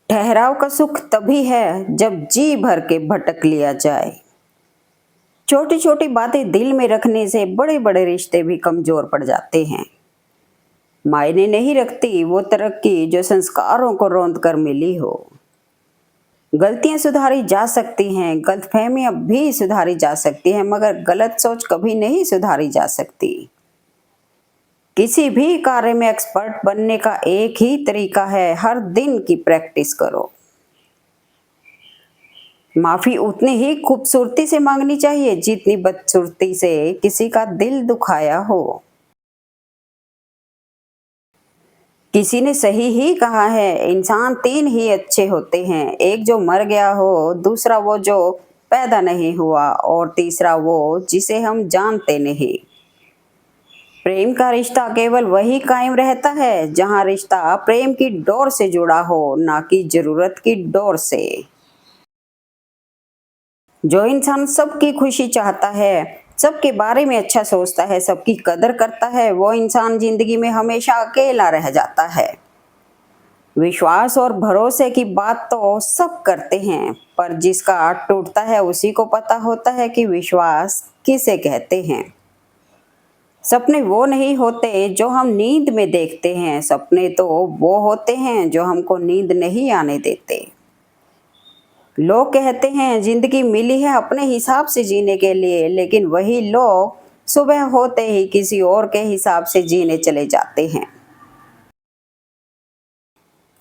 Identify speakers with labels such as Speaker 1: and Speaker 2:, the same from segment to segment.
Speaker 1: ठहराव का सुख तभी है जब जी भर के भटक लिया जाए। छोटी छोटी बातें दिल में रखने से बड़े बड़े रिश्ते भी कमजोर पड़ जाते हैं। मायने नहीं रखती वो तरक्की जो संस्कारों को रौंद कर मिली हो। गलतियां सुधारी जा सकती हैं, गलतफहमियां भी सुधारी जा सकती हैं, मगर गलत सोच कभी नहीं सुधारी जा सकती। किसी भी कार्य में एक्सपर्ट बनने का एक ही तरीका है, हर दिन की प्रैक्टिस करो। माफी उतनी ही खूबसूरती से मांगनी चाहिए जितनी बदसूरती से किसी का दिल दुखाया हो। किसी ने सही ही कहा है, इंसान तीन ही अच्छे होते हैं, एक जो मर गया हो, दूसरा वो जो पैदा नहीं हुआ, और तीसरा वो जिसे हम जानते नहीं। प्रेम का रिश्ता केवल वही कायम रहता है जहां रिश्ता प्रेम की डोर से जुड़ा हो, ना कि जरूरत की डोर से। जो इंसान सबकी खुशी चाहता है, सबके बारे में अच्छा सोचता है, सबकी कदर करता है, वो इंसान जिंदगी में हमेशा अकेला रह जाता है। विश्वास और भरोसे की बात तो सब करते हैं, पर जिसका टूटता है उसी को पता होता है कि विश्वास किसे कहते हैं। सपने वो नहीं होते जो हम नींद में देखते हैं, सपने तो वो होते हैं जो हमको नींद नहीं आने देते। लोग कहते हैं जिंदगी मिली है अपने हिसाब से जीने के लिए, लेकिन वही लोग सुबह होते ही किसी और के हिसाब से जीने चले जाते हैं।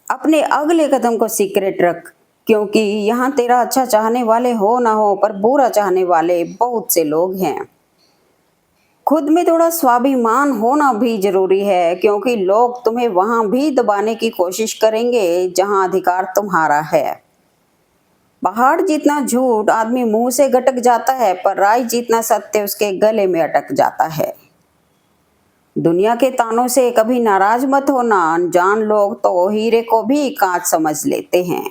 Speaker 1: अपने अगले कदम को सीक्रेट रख, क्योंकि यहाँ तेरा अच्छा चाहने वाले हो ना हो, पर बुरा चाहने वाले बहुत से लोग हैं। खुद में थोड़ा स्वाभिमान होना भी जरूरी है, क्योंकि लोग तुम्हें वहां भी दबाने की कोशिश करेंगे जहां अधिकार तुम्हारा है। पहाड़ जितना झूठ आदमी मुंह से गटक जाता है, पर राई जितना सत्य उसके गले में अटक जाता है। दुनिया के तानों से कभी नाराज मत होना, अनजान लोग तो हीरे को भी कांच समझ लेते हैं।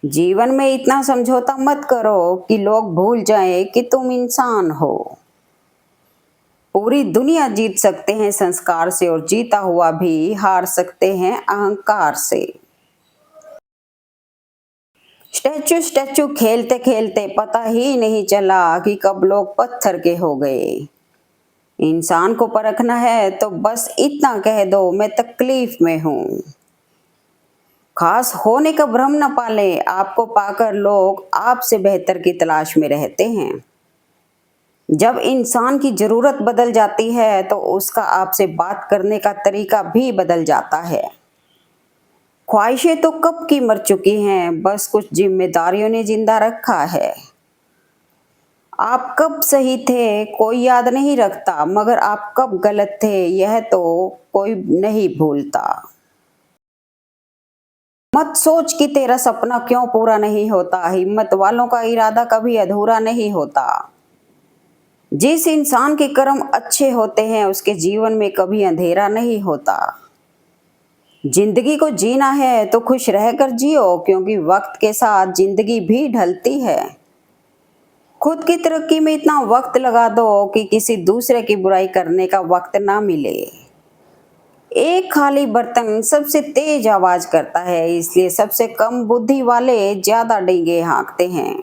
Speaker 1: जीवन में इतना समझौता मत करो कि लोग भूल जाएं कि तुम इंसान हो। पूरी दुनिया जीत सकते हैं संस्कार से, और जीता हुआ भी हार सकते हैं अहंकार से। स्टैचू स्टैचू खेलते खेलते पता ही नहीं चला कि कब लोग पत्थर के हो गए। इंसान को परखना है तो बस इतना कह दो, मैं तकलीफ में हूँ। खास होने का भ्रम न पाले, आपको पाकर लोग आपसे बेहतर की तलाश में रहते हैं। जब इंसान की जरूरत बदल जाती है तो उसका आपसे बात करने का तरीका भी बदल जाता है। ख्वाहिशें तो कब की मर चुकी हैं, बस कुछ जिम्मेदारियों ने जिंदा रखा है। आप कब सही थे कोई याद नहीं रखता, मगर आप कब गलत थे यह तो कोई नहीं भूलता। मत सोच कि तेरा सपना क्यों पूरा नहीं होता, हिम्मत वालों का इरादा कभी अधूरा नहीं होता। जिस इंसान के कर्म अच्छे होते हैं उसके जीवन में कभी अंधेरा नहीं होता। जिंदगी को जीना है तो खुश रहकर जियो, क्योंकि वक्त के साथ जिंदगी भी ढलती है। खुद की तरक्की में इतना वक्त लगा दो कि किसी दूसरे की बुराई करने का वक्त ना मिले। एक खाली बर्तन सबसे तेज आवाज करता है, इसलिए सबसे कम बुद्धि वाले ज्यादा डींगे हाँकते हैं।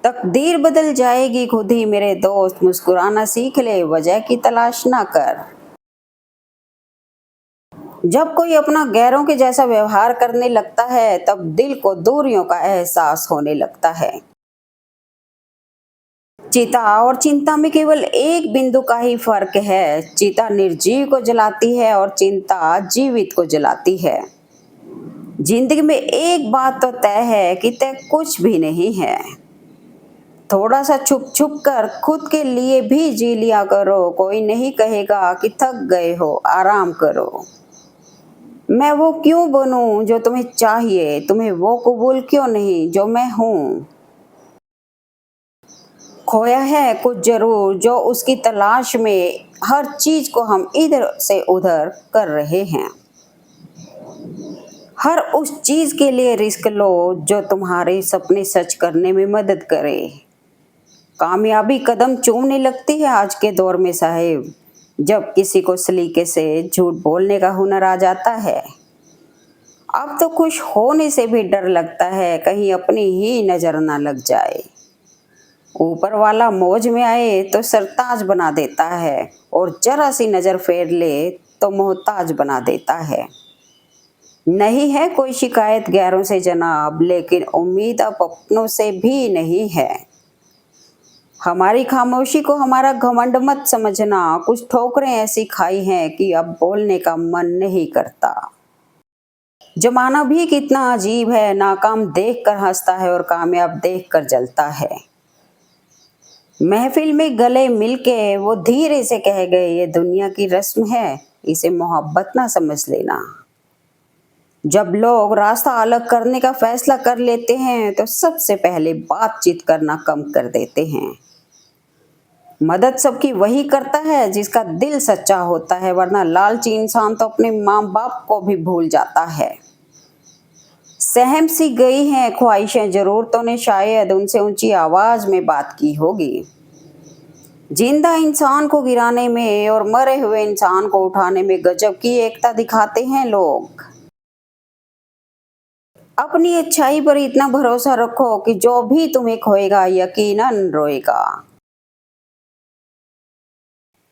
Speaker 1: तकदीर बदल जाएगी खुद ही मेरे दोस्त, मुस्कुराना सीख ले, वजह की तलाश ना कर। जब कोई अपना गैरों के जैसा व्यवहार करने लगता है तब दिल को दूरियों का एहसास होने लगता है। चिता और चिंता में केवल एक बिंदु का ही फर्क है, चिता निर्जीव को जलाती है और चिंता जीवित को जलाती है। जिंदगी में एक बात तो तय है कि तय कुछ भी नहीं है। थोड़ा सा छुप छुप कर खुद के लिए भी जी लिया करो, कोई नहीं कहेगा कि थक गए हो, आराम करो। मैं वो क्यों बनूं जो तुम्हें चाहिए, तुम्हें वो कबूल क्यों नहीं जो मैं हूं। खोया है कुछ जरूर जो उसकी तलाश में, हर चीज को हम इधर से उधर कर रहे हैं। हर उस चीज के लिए रिस्क लो जो तुम्हारे सपने सच करने में मदद करे। कामयाबी कदम चूमने लगती है आज के दौर में साहिब, जब किसी को सलीके से झूठ बोलने का हुनर आ जाता है। अब तो खुश होने से भी डर लगता है कहीं अपनी ही नजर ना लग जाए। ऊपर वाला मौज में आए तो सरताज बना देता है और जरा सी नजर फेर ले तो मोहताज बना देता है। नहीं है कोई शिकायत गैरों से जनाब, लेकिन उम्मीद अब अपनों से भी नहीं है। हमारी खामोशी को हमारा घमंड मत समझना, कुछ ठोकरें ऐसी खाई हैं कि अब बोलने का मन नहीं करता। जमाना भी कितना अजीब है, नाकाम देख कर हंसता है और कामयाब देख कर जलता है। महफिल में गले मिलके वो धीरे से कह गए, ये दुनिया की रस्म है, इसे मोहब्बत ना समझ लेना। जब लोग रास्ता अलग करने का फैसला कर लेते हैं तो सबसे पहले बातचीत करना कम कर देते हैं। मदद सबकी वही करता है जिसका दिल सच्चा होता है, वरना लालची इंसान तो अपने माँ बाप को भी भूल जाता है। सहम सी गई हैं ख्वाहिशें, जरूरतों ने शायद उनसे ऊंची आवाज में बात की होगी। जिंदा इंसान को गिराने में और मरे हुए इंसान को उठाने में गजब की एकता दिखाते हैं लोग। अपनी अच्छाई पर इतना भरोसा रखो कि जो भी तुम्हें खोएगा यकीनन रोएगा।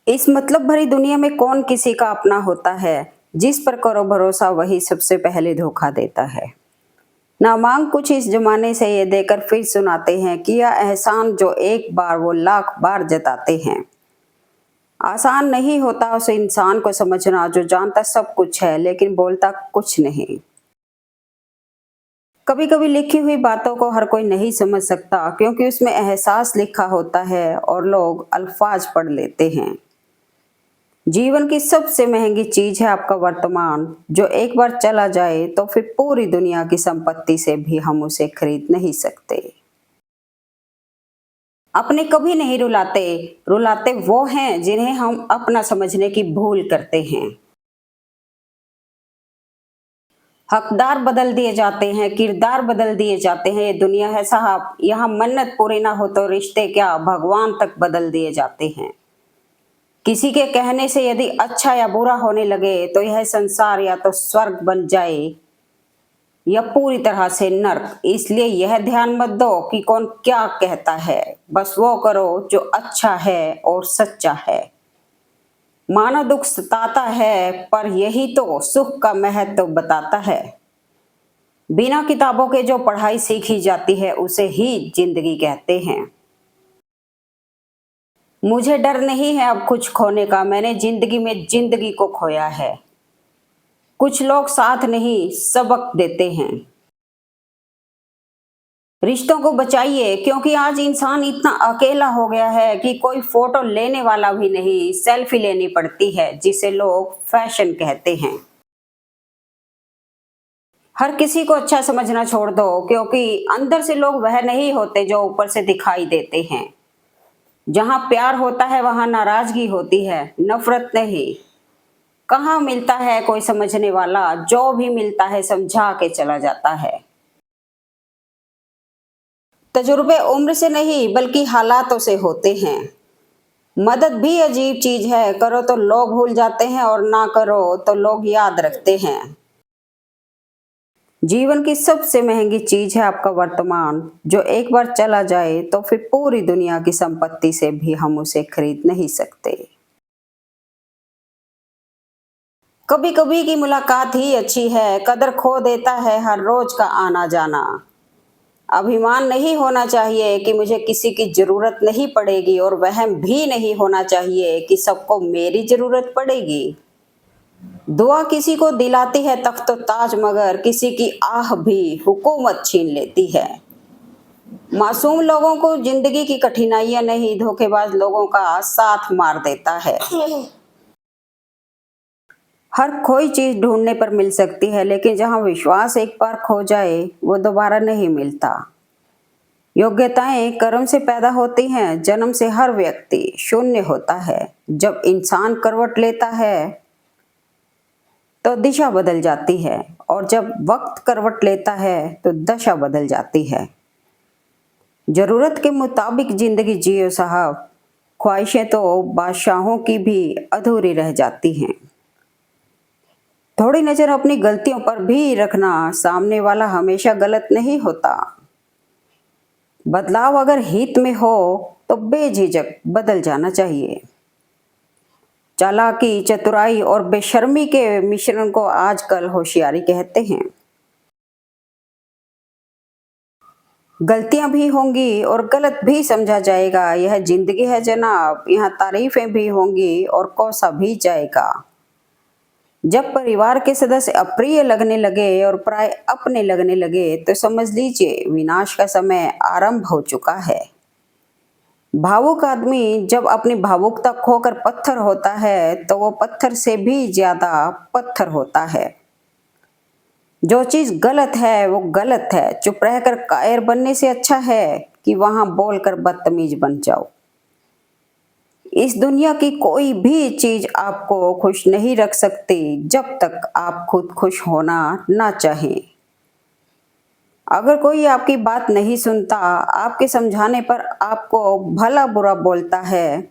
Speaker 1: इस मतलब भरी दुनिया में कौन किसी का अपना होता है, जिस पर करो भरोसा वही सबसे पहले धोखा देता है। ना मांग कुछ इस जमाने से ये देकर फिर सुनाते हैं, किया एहसान जो एक बार वो लाख बार जताते हैं। आसान नहीं होता उस इंसान को समझना जो जानता सब कुछ है लेकिन बोलता कुछ नहीं। कभी कभी लिखी हुई बातों को हर कोई नहीं समझ सकता क्योंकि उसमें एहसास लिखा होता है और लोग अल्फाज पढ़ लेते हैं। जीवन की सबसे महंगी चीज है आपका वर्तमान, जो एक बार चला जाए तो फिर पूरी दुनिया की संपत्ति से भी हम उसे खरीद नहीं सकते। अपने कभी नहीं रुलाते, रुलाते वो हैं जिन्हें हम अपना समझने की भूल करते हैं। हकदार बदल दिए जाते हैं, किरदार बदल दिए जाते हैं, ये दुनिया है साहब, यहाँ मन्नत पूरी ना हो तो रिश्ते क्या भगवान तक बदल दिए जाते हैं। किसी के कहने से यदि अच्छा या बुरा होने लगे तो यह संसार या तो स्वर्ग बन जाए या पूरी तरह से नर्क। इसलिए यह ध्यान मत दो कि कौन क्या कहता है, बस वो करो जो अच्छा है और सच्चा है। मानो दुख सताता है पर यही तो सुख का महत्व बताता है। बिना किताबों के जो पढ़ाई सीखी जाती है उसे ही जिंदगी कहते हैं। मुझे डर नहीं है अब कुछ खोने का, मैंने जिंदगी में जिंदगी को खोया है। कुछ लोग साथ नहीं सबक देते हैं। रिश्तों को बचाइए क्योंकि आज इंसान इतना अकेला हो गया है कि कोई फोटो लेने वाला भी नहीं, सेल्फी लेनी पड़ती है जिसे लोग फैशन कहते हैं। हर किसी को अच्छा समझना छोड़ दो क्योंकि अंदर से लोग वह नहीं होते जो ऊपर से दिखाई देते हैं। जहां प्यार होता है वहां नाराजगी होती है, नफरत नहीं। कहाँ मिलता है कोई समझने वाला, जो भी मिलता है समझा के चला जाता है। तजुर्बे उम्र से नहीं बल्कि हालातों से होते हैं। मदद भी अजीब चीज है, करो तो लोग भूल जाते हैं और ना करो तो लोग याद रखते हैं। जीवन की सबसे महंगी चीज है आपका वर्तमान, जो एक बार चला जाए तो फिर पूरी दुनिया की संपत्ति से भी हम उसे खरीद नहीं सकते। कभी कभी की मुलाकात ही अच्छी है, कदर खो देता है हर रोज का आना जाना। अभिमान नहीं होना चाहिए कि मुझे किसी की जरूरत नहीं पड़ेगी और वहम भी नहीं होना चाहिए कि सबको मेरी जरूरत पड़ेगी। दुआ किसी को दिलाती है तख्त ताज, मगर किसी की आह भी हुकूमत छीन लेती है। मासूम लोगों को जिंदगी की कठिनाइयां नहीं, धोखेबाज लोगों का साथ मार देता है। हर कोई चीज ढूंढने पर मिल सकती है लेकिन जहां विश्वास एक बार खो जाए वो दोबारा नहीं मिलता। योग्यताएं कर्म से पैदा होती हैं, जन्म से हर व्यक्ति शून्य होता है। जब इंसान करवट लेता है तो दिशा बदल जाती है और जब वक्त करवट लेता है तो दशा बदल जाती है। जरूरत के मुताबिक जिंदगी जियो साहब, ख्वाहिशें तो बादशाहों की भी अधूरी रह जाती हैं। थोड़ी नजर अपनी गलतियों पर भी रखना, सामने वाला हमेशा गलत नहीं होता। बदलाव अगर हित में हो तो बेझिझक बदल जाना चाहिए। चालाकी, चतुराई और बेशर्मी के मिश्रण को आजकल होशियारी कहते हैं। गलतियां भी होंगी और गलत भी समझा जाएगा, यह जिंदगी है जनाब। यहाँ तारीफें भी होंगी और कोसा भी जाएगा। जब परिवार के सदस्य अप्रिय लगने लगे और प्राय अपने लगने लगे तो समझ लीजिए विनाश का समय आरंभ हो चुका है। भावुक आदमी जब अपनी भावुकता खोकर पत्थर होता है तो वो पत्थर से भी ज्यादा पत्थर होता है। जो चीज गलत है वो गलत है। चुप रहकर कायर बनने से अच्छा है कि वहां बोलकर बदतमीज बन जाओ। इस दुनिया की कोई भी चीज आपको खुश नहीं रख सकती जब तक आप खुद खुश होना ना चाहें। अगर कोई आपकी बात नहीं सुनता, आपके समझाने पर आपको भला बुरा बोलता है,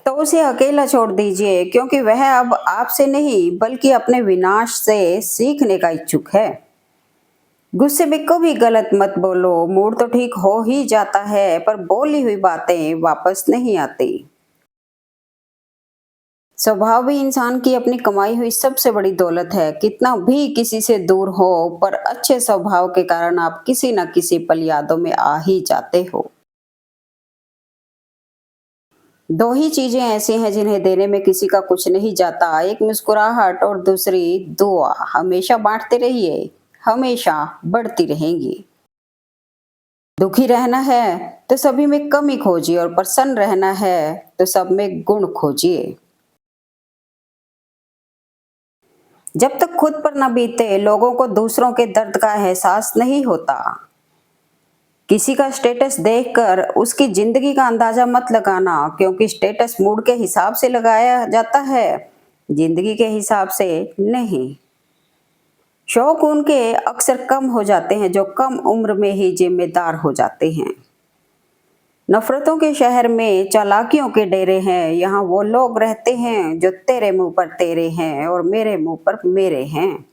Speaker 1: तो उसे अकेला छोड़ दीजिए, क्योंकि वह अब आपसे नहीं बल्कि अपने विनाश से सीखने का इच्छुक है। गुस्से में कभी गलत मत बोलो। मूड तो ठीक हो ही जाता है पर बोली हुई बातें वापस नहीं आती। स्वभाव भी इंसान की अपनी कमाई हुई सबसे बड़ी दौलत है। कितना भी किसी से दूर हो पर अच्छे स्वभाव के कारण आप किसी न किसी पल यादों में आ ही जाते हो। दो ही चीजें ऐसी हैं जिन्हें देने में किसी का कुछ नहीं जाता, एक मुस्कुराहट और दूसरी दुआ। हमेशा बांटते रहिए, हमेशा बढ़ती रहेंगी। दुखी रहना है तो सभी में कमी खोजिए और प्रसन्न रहना है तो सब में गुण खोजिए। जब तक खुद पर न बीते लोगों को दूसरों के दर्द का एहसास नहीं होता। किसी का स्टेटस देखकर उसकी जिंदगी का अंदाजा मत लगाना, क्योंकि स्टेटस मूड के हिसाब से लगाया जाता है, जिंदगी के हिसाब से नहीं। शौक उनके अक्सर कम हो जाते हैं जो कम उम्र में ही जिम्मेदार हो जाते हैं। नफरतों के शहर में चालाकियों के डेरे हैं। यहाँ वो लोग रहते हैं जो तेरे मुंह पर तेरे हैं और मेरे मुंह पर मेरे हैं।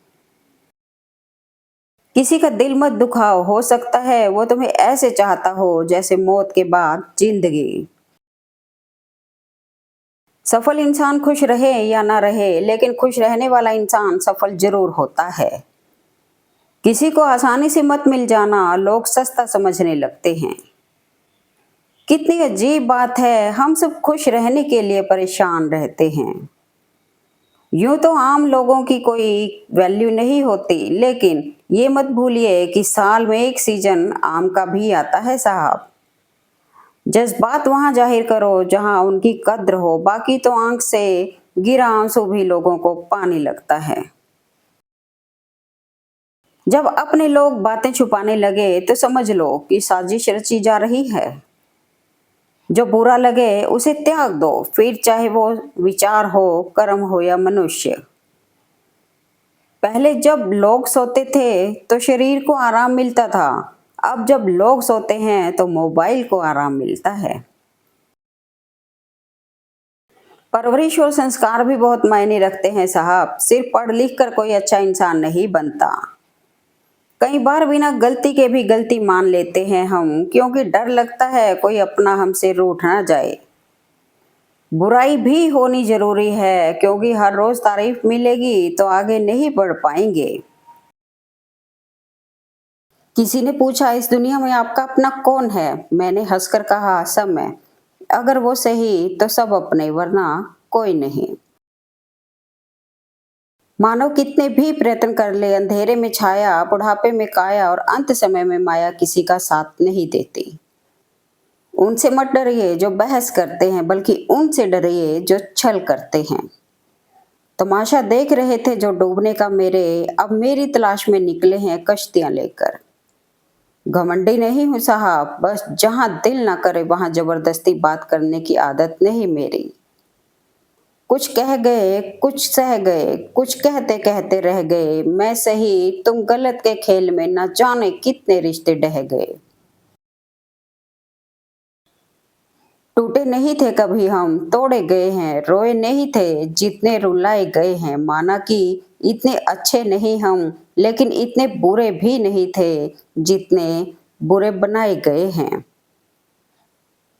Speaker 1: किसी का दिल मत दुखाओ, हो सकता है वो तुम्हें ऐसे चाहता हो जैसे मौत के बाद जिंदगी। सफल इंसान खुश रहे या ना रहे, लेकिन खुश रहने वाला इंसान सफल जरूर होता है। किसी को आसानी से मत मिल जाना, लोग सस्ता समझने लगते हैं। कितनी अजीब बात है, हम सब खुश रहने के लिए परेशान रहते हैं। यूं तो आम लोगों की कोई वैल्यू नहीं होती, लेकिन ये मत भूलिए कि साल में एक सीजन आम का भी आता है साहब। जज्बात वहां जाहिर करो जहां उनकी कद्र हो, बाकी तो आंख से गिरा आंसू भी लोगों को पानी लगता है। जब अपने लोग बातें छुपाने लगे तो समझ लो कि साजिश रची जा रही है। जो बुरा लगे उसे त्याग दो, फिर चाहे वो विचार हो, कर्म हो या मनुष्य। पहले जब लोग सोते थे तो शरीर को आराम मिलता था, अब जब लोग सोते हैं तो मोबाइल को आराम मिलता है। परवरिश और संस्कार भी बहुत मायने रखते हैं साहब। सिर्फ पढ़ लिख कर कोई अच्छा इंसान नहीं बनता। कई बार बिना गलती के भी गलती मान लेते हैं हम, क्योंकि डर लगता है कोई अपना हमसे रूठ ना जाए। बुराई भी होनी जरूरी है, क्योंकि हर रोज तारीफ मिलेगी तो आगे नहीं बढ़ पाएंगे। किसी ने पूछा इस दुनिया में आपका अपना कौन है? मैंने हंसकर कहा समय। अगर वो सही तो सब अपने, वरना कोई नहीं। मानव कितने भी प्रयत्न कर ले, अंधेरे में छाया, बुढ़ापे में काया और अंत समय में माया किसी का साथ नहीं देती। उनसे मत डरिए जो बहस करते हैं, बल्कि उनसे डरिए जो छल करते हैं। तमाशा देख रहे थे जो डूबने का मेरे, अब मेरी तलाश में निकले हैं कश्तियां लेकर। घमंडी नहीं हूं साहब, बस जहां दिल ना करे वहां जबरदस्ती बात करने की आदत नहीं मेरी। कुछ कह गए, कुछ सह गए, कुछ कहते कहते रह गए। मैं सही तुम गलत के खेल में न जाने कितने रिश्ते ढह गए। टूटे नहीं थे कभी हम, तोड़े गए हैं, रोए नहीं थे जितने रुलाए गए हैं। माना कि इतने अच्छे नहीं हम, लेकिन इतने बुरे भी नहीं थे जितने बुरे बनाए गए हैं।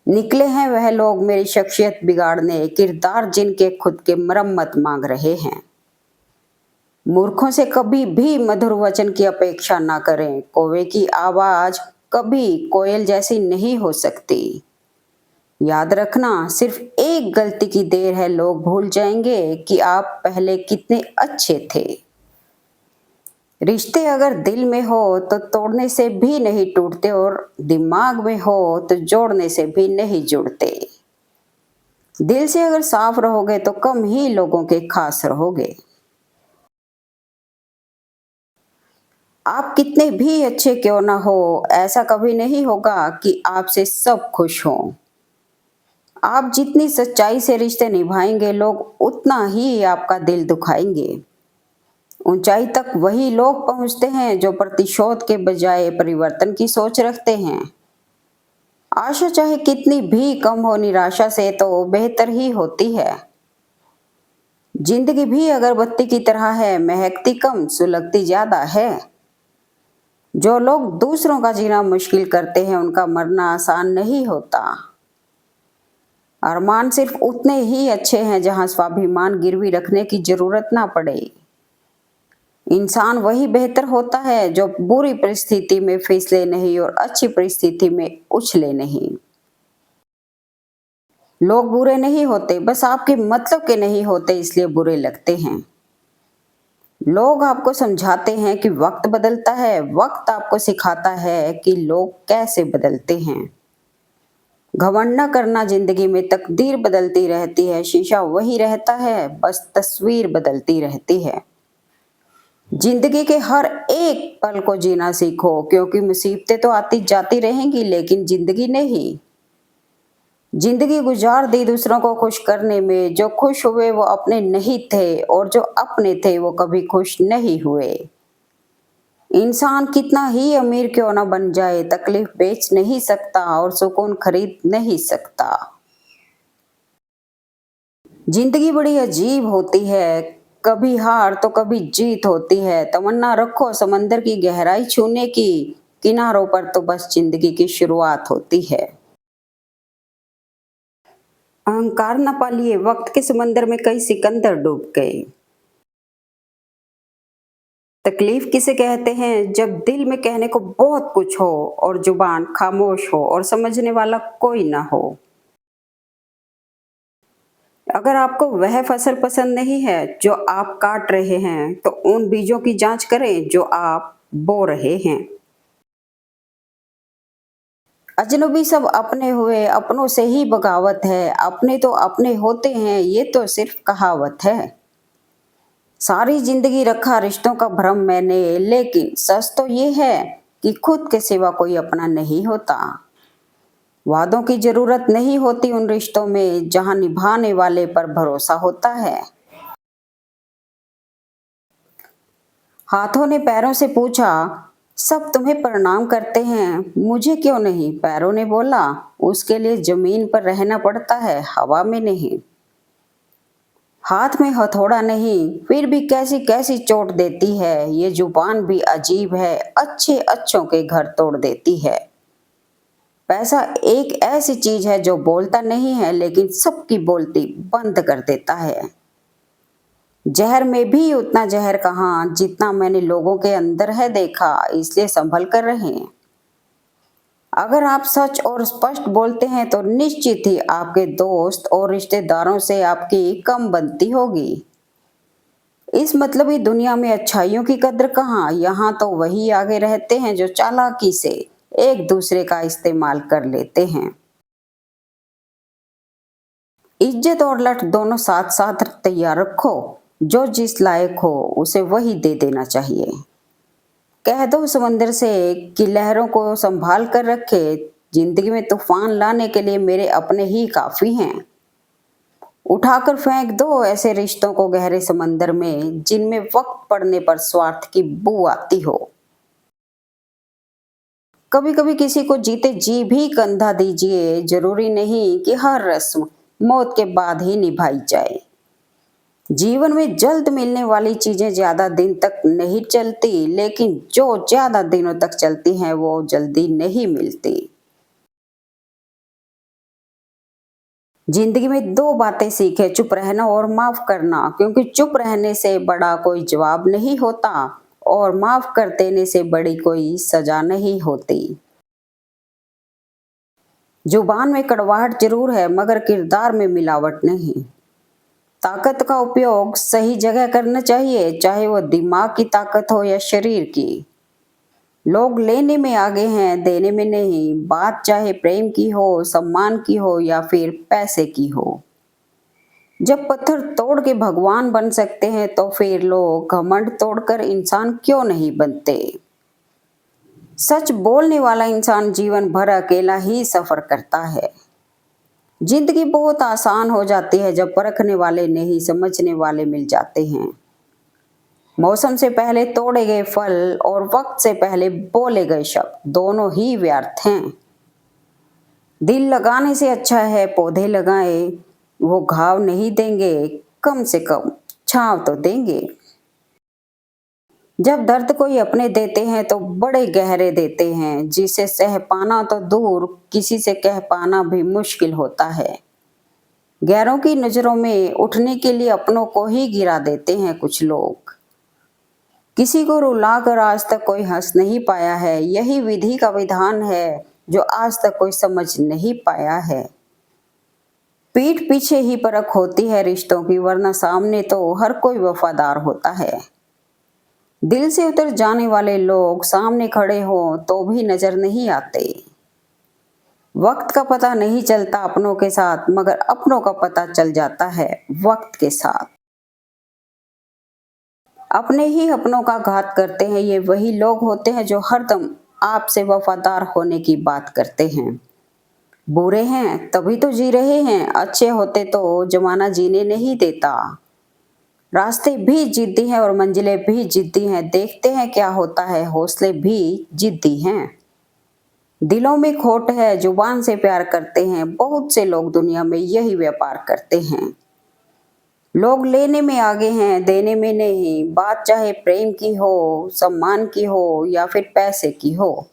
Speaker 1: निकले हैं वह लोग मेरी शख्सियत बिगाड़ने, किरदार जिनके खुद के मरम्मत मांग रहे हैं। मूर्खों से कभी भी मधुर वचन की अपेक्षा ना करें। कौवे की आवाज कभी कोयल जैसी नहीं हो सकती। याद रखना, सिर्फ एक गलती की देर है, लोग भूल जाएंगे कि आप पहले कितने अच्छे थे। रिश्ते अगर दिल में हो तो तोड़ने से भी नहीं टूटते, और दिमाग में हो तो जोड़ने से भी नहीं जुड़ते। दिल से अगर साफ रहोगे तो कम ही लोगों के खास रहोगे। आप कितने भी अच्छे क्यों ना हो, ऐसा कभी नहीं होगा कि आपसे सब खुश हों। आप जितनी सच्चाई से रिश्ते निभाएंगे, लोग उतना ही आपका दिल दुखाएंगे। ऊंचाई तक वही लोग पहुंचते हैं जो प्रतिशोध के बजाय परिवर्तन की सोच रखते हैं। आशा चाहे कितनी भी कम हो, निराशा से तो बेहतर ही होती है। जिंदगी भी अगरबत्ती की तरह है, महकती कम, सुलगती ज्यादा है। जो लोग दूसरों का जीना मुश्किल करते हैं, उनका मरना आसान नहीं होता। अरमान सिर्फ उतने ही अच्छे हैं जहां स्वाभिमान गिरवी रखने की जरूरत ना पड़े। इंसान वही बेहतर होता है जो बुरी परिस्थिति में फिसले नहीं और अच्छी परिस्थिति में उछले नहीं। लोग बुरे नहीं होते, बस आपके मतलब के नहीं होते इसलिए बुरे लगते हैं। लोग आपको समझाते हैं कि वक्त बदलता है, वक्त आपको सिखाता है कि लोग कैसे बदलते हैं। घमंड न करना, जिंदगी में तकदीर बदलती रहती है, शीशा वही रहता है, बस तस्वीर बदलती रहती है। जिंदगी के हर एक पल को जीना सीखो, क्योंकि मुसीबतें तो आती जाती रहेंगी लेकिन जिंदगी नहीं। जिंदगी गुजार दी दूसरों को खुश करने में, जो खुश हुए वो अपने नहीं थे और जो अपने थे वो कभी खुश नहीं हुए। इंसान कितना ही अमीर क्यों ना बन जाए, तकलीफ बेच नहीं सकता और सुकून खरीद नहीं सकता। जिंदगी बड़ी अजीब होती है, कभी हार तो कभी जीत होती है। तमन्ना रखो समंदर की गहराई छूने की, किनारों पर तो बस जिंदगी की शुरुआत होती है। अहंकार न पालिए, वक्त के समंदर में कई सिकंदर डूब गए। तकलीफ किसे कहते हैं, जब दिल में कहने को बहुत कुछ हो और जुबान खामोश हो और समझने वाला कोई ना हो। अगर आपको वह फसल पसंद नहीं है जो आप काट रहे हैं, तो उन बीजों की जांच करें जो आप बो रहे हैं। अजनबी सब अपने हुए, अपनों से ही बगावत है, अपने तो अपने होते हैं, ये तो सिर्फ कहावत है। सारी जिंदगी रखा रिश्तों का भ्रम मैंने, लेकिन सच तो ये है कि खुद के सिवा कोई अपना नहीं होता। वादों की जरूरत नहीं होती उन रिश्तों में जहां निभाने वाले पर भरोसा होता है। हाथों ने पैरों से पूछा, सब तुम्हें प्रणाम करते हैं, मुझे क्यों नहीं? पैरों ने बोला, उसके लिए जमीन पर रहना पड़ता है, हवा में नहीं। हाथ में हथौड़ा नहीं, फिर भी कैसी कैसी चोट देती है। ये जुबान भी अजीब है, अच्छे अच्छों के घर तोड़ देती है। पैसा एक ऐसी चीज है जो बोलता नहीं है लेकिन सबकी बोलती बंद कर देता है। जहर में भी उतना जहर कहाँ जितना मैंने लोगों के अंदर है देखा, इसलिए संभल कर रहें। अगर आप सच और स्पष्ट बोलते हैं तो निश्चित ही आपके दोस्त और रिश्तेदारों से आपकी कम बनती होगी। इस मतलबी दुनिया में अच्छाइयों की कद्र कहाँ, यहाँ तो वही आगे रहते हैं जो चालाकी से एक दूसरे का इस्तेमाल कर लेते हैं। इज्जत और लठ दोनों साथ साथ तैयार रखो, जो जिस लायक हो उसे वही दे देना चाहिए। कह दो समंदर से कि लहरों को संभाल कर रखे, जिंदगी में तूफान लाने के लिए मेरे अपने ही काफी हैं। उठाकर फेंक दो ऐसे रिश्तों को गहरे समंदर में जिनमें वक्त पड़ने पर स्वार्थ की बू आती हो। कभी कभी किसी को जीते जी भी कंधा दीजिए, जरूरी नहीं कि हर रस्म मौत के बाद ही निभाई जाए। जीवन में जल्द मिलने वाली चीजें ज्यादा दिन तक नहीं चलती, लेकिन जो ज्यादा दिनों तक चलती हैं वो जल्दी नहीं मिलती। जिंदगी में दो बातें सीखे, चुप रहना और माफ करना, क्योंकि चुप रहने से बड़ा कोई जवाब नहीं होता और माफ कर देने से बड़ी कोई सजा नहीं होती। जुबान में कड़वाहट जरूर है मगर किरदार में मिलावट नहीं। ताकत का उपयोग सही जगह करना चाहिए, चाहे वो दिमाग की ताकत हो या शरीर की। लोग लेने में आगे हैं, देने में नहीं। बात चाहे प्रेम की हो, सम्मान की हो या फिर पैसे की हो। जब पत्थर तोड़ के भगवान बन सकते हैं तो फिर लोग घमंड तोड़कर इंसान क्यों नहीं बनते। सच बोलने वाला इंसान जीवन भर अकेला ही सफर करता है। जिंदगी बहुत आसान हो जाती है जब परखने वाले नहीं, समझने वाले मिल जाते हैं। मौसम से पहले तोड़े गए फल और वक्त से पहले बोले गए शब्द दोनों ही व्यर्थ हैं। दिल लगाने से अच्छा है पौधे लगाए, वो घाव नहीं देंगे, कम से कम छांव तो देंगे। जब दर्द कोई अपने देते हैं तो बड़े गहरे देते हैं, जिसे सह पाना तो दूर, किसी से कह पाना भी मुश्किल होता है। गैरों की नजरों में उठने के लिए अपनों को ही गिरा देते हैं कुछ लोग। किसी को रुलाकर आज तक कोई हंस नहीं पाया है, यही विधि का विधान है जो आज तक कोई समझ नहीं पाया है। पीठ पीछे ही परख होती है रिश्तों की, वरना सामने तो हर कोई वफादार होता है। दिल से उतर जाने वाले लोग सामने खड़े हो तो भी नजर नहीं आते। वक्त का पता नहीं चलता अपनों के साथ, मगर अपनों का पता चल जाता है वक्त के साथ। अपने ही अपनों का घात करते हैं ये वही लोग होते हैं जो हरदम आपसे वफादार होने की बात करते हैं। बुरे हैं तभी तो जी रहे हैं, अच्छे होते तो जमाना जीने नहीं देता। रास्ते भी जिद्दी हैं और मंजिलें भी जिद्दी हैं, देखते हैं क्या होता है, हौसले भी जिद्दी हैं। दिलों में खोट है, जुबान से प्यार करते हैं, बहुत से लोग दुनिया में यही व्यापार करते हैं। लोग लेने में आगे हैं, देने में नहीं। बात चाहे प्रेम की हो, सम्मान की हो या फिर पैसे की हो।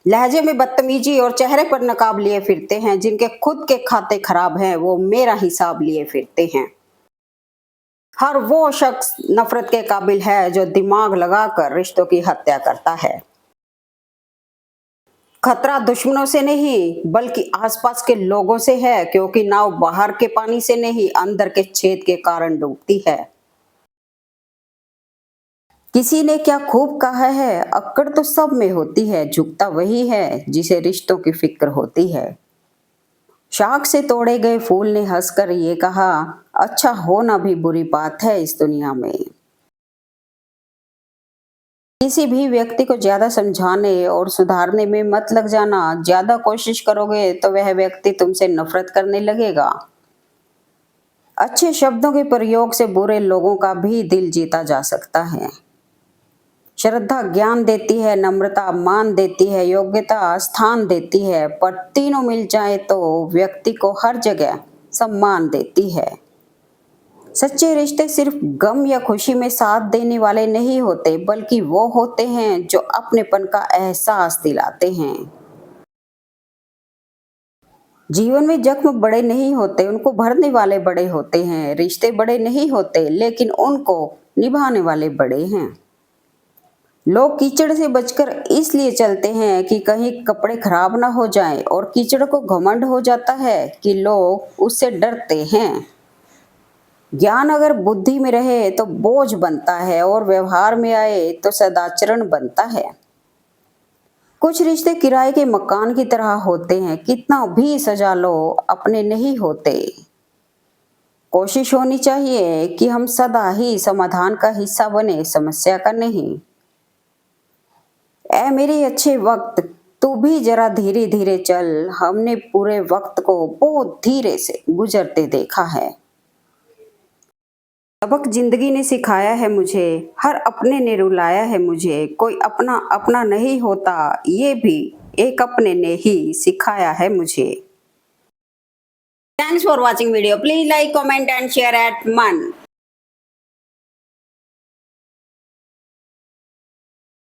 Speaker 1: लहजे में बदतमीजी और चेहरे पर नकाब लिए फिरते हैं, जिनके खुद के खाते खराब हैं वो मेरा हिसाब लिए फिरते हैं। हर वो शख्स नफरत के काबिल है जो दिमाग लगाकर रिश्तों की हत्या करता है। खतरा दुश्मनों से नहीं बल्कि आसपास के लोगों से है, क्योंकि नाव बाहर के पानी से नहीं अंदर के छेद के कारण डूबती है। किसी ने क्या खूब कहा है, अक्कड़ तो सब में होती है, झुकता वही है जिसे रिश्तों की फिक्र होती है। शाख से तोड़े गए फूल ने हंसकर ये कहा, अच्छा होना भी बुरी बात है इस दुनिया में। किसी भी व्यक्ति को ज्यादा समझाने और सुधारने में मत लग जाना। ज्यादा कोशिश करोगे तो वह व्यक्ति तुमसे नफरत करने लगेगा। अच्छे शब्दों के प्रयोग से बुरे लोगों का भी दिल जीता जा सकता है। श्रद्धा ज्ञान देती है, नम्रता मान देती है, योग्यता स्थान देती है, पर तीनों मिल जाए तो व्यक्ति को हर जगह सम्मान देती है। सच्चे रिश्ते सिर्फ गम या खुशी में साथ देने वाले नहीं होते, बल्कि वो होते हैं जो अपनेपन का एहसास दिलाते हैं। जीवन में जख्म बड़े नहीं होते, उनको भरने वाले बड़े होते हैं। रिश्ते बड़े नहीं होते, लेकिन उनको निभाने वाले बड़े हैं। लोग कीचड़ से बचकर इसलिए चलते हैं कि कहीं कपड़े खराब ना हो जाएं, और कीचड़ को घमंड हो जाता है कि लोग उससे डरते हैं। ज्ञान अगर बुद्धि में रहे तो बोझ बनता है, और व्यवहार में आए तो सदाचरण बनता है। कुछ रिश्ते किराए के मकान की तरह होते हैं, कितना भी सजा लो अपने नहीं होते। कोशिश होनी चाहिए कि हम सदा ही समाधान का हिस्सा बने, समस्या का नहीं। ऐ मेरे अच्छे वक्त, तू भी जरा धीरे धीरे चल, हमने पूरे वक्त को बहुत धीरे से गुजरते देखा है। सबक जिंदगी ने सिखाया है मुझे, हर अपने ने रुलाया है मुझे, कोई अपना अपना नहीं होता, ये भी एक अपने ने ही सिखाया है मुझे। Thanks for watching video, please like comment and share eight मन।